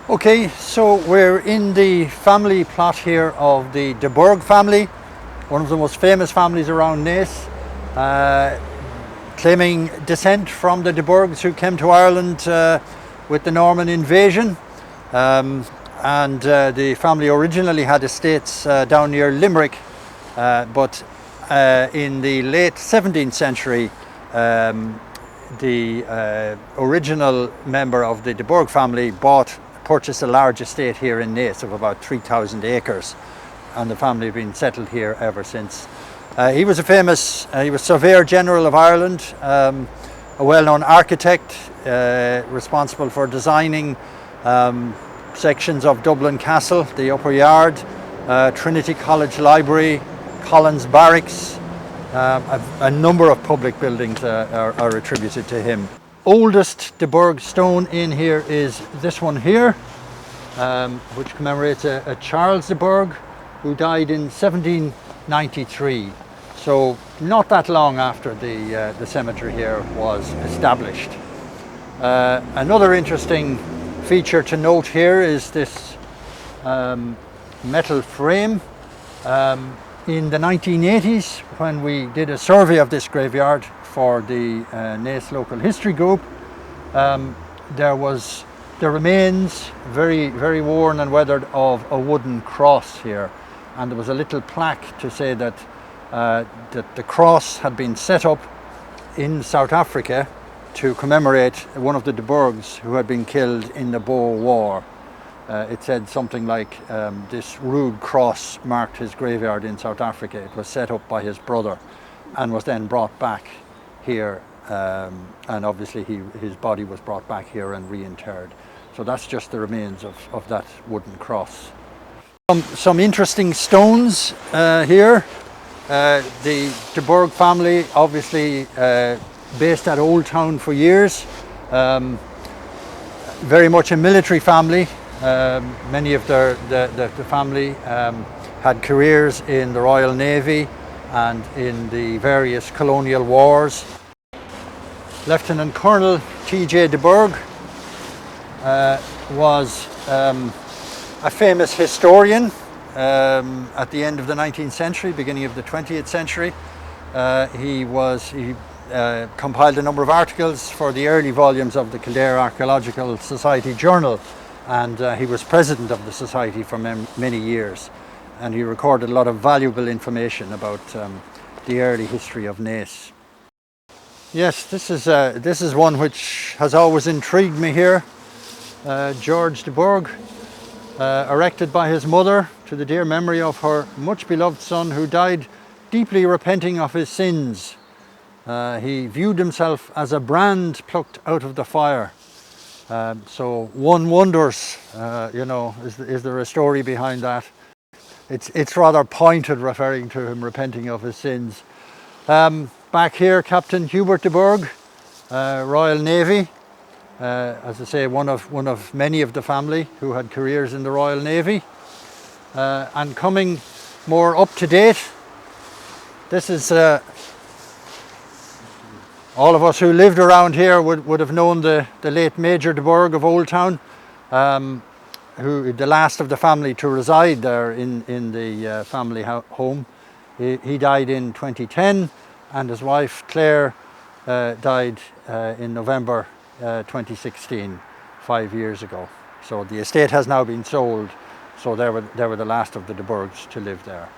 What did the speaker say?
Okay, so we're in the family plot here of the Burgh family, one of the most famous families around Naas, claiming descent from the Burghs who came to Ireland with the Norman invasion. The family originally had estates down near Limerick, but in the late 17th century, the original member of the Burgh family purchased a large estate here in Naas of about 3,000 acres, and the family have been settled here ever since. He was he was Surveyor General of Ireland, a well-known architect, responsible for designing sections of Dublin Castle, the Upper Yard, Trinity College Library, Collins Barracks. A number of public buildings are attributed to him. Oldest Burgh stone in here is this one here, which commemorates a Charles Burgh who died in 1793. So not that long after the cemetery here was established. Another interesting feature to note here is this metal frame. In the 1980s, when we did a survey of this graveyard for the Naas Local History Group, there remains very, very worn and weathered of a wooden cross here, and there was a little plaque to say that the cross had been set up in South Africa to commemorate one of the Burghs who had been killed in the Boer War. It said something like, this rude cross marked his graveyard in South Africa. It was set up by his brother and was then brought back here, and obviously his body was brought back here and reinterred. So that's just the remains of that wooden cross. Some interesting stones here. The Burgh family, obviously based at Old Town for years, very much a military family. Many of the family had careers in the Royal Navy and in the various colonial wars. Lieutenant Colonel T.J. Burgh was a famous historian at the end of the 19th century, beginning of the 20th century. He compiled a number of articles for the early volumes of the Kildare Archaeological Society Journal, and he was president of the society for many years, and he recorded a lot of valuable information about the early history of Naas. Yes, this is one which has always intrigued me here. George Burgh, erected by his mother to the dear memory of her much beloved son who died deeply repenting of his sins. He viewed himself as a brand plucked out of the fire. So one wonders, is there a story behind that? It's rather pointed, referring to him repenting of his sins. Back here, Captain Hubert Burgh, Royal Navy. As I say, one of many of the family who had careers in the Royal Navy. And coming more up to date, this is all of us who lived around here would have known the late Major Burgh of Old Town, who the last of the family to reside there in the family home. He died in 2010, and his wife Claire died in November 2016, 5 years ago. So the estate has now been sold. So they were the last of the Burghs to live there.